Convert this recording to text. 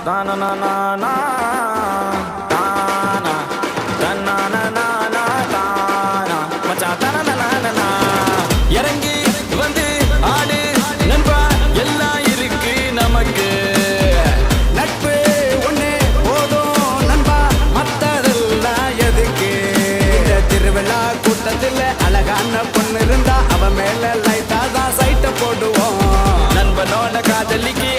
தானா இறங்கி வந்து ஆடு நண்பா எல்லாம் இருக்கு நமக்கு நட்பு ஒண்ணே போதும் நண்பா மத்ததெல்லாம் எதுக்கு இந்த திருவிழா கூட்டத்தில் அழகான பொண்ணு இருந்தா அவ மேல லைட்டா தான் சைட்ட போடுவோம் நண்பனோட காதலிக்கு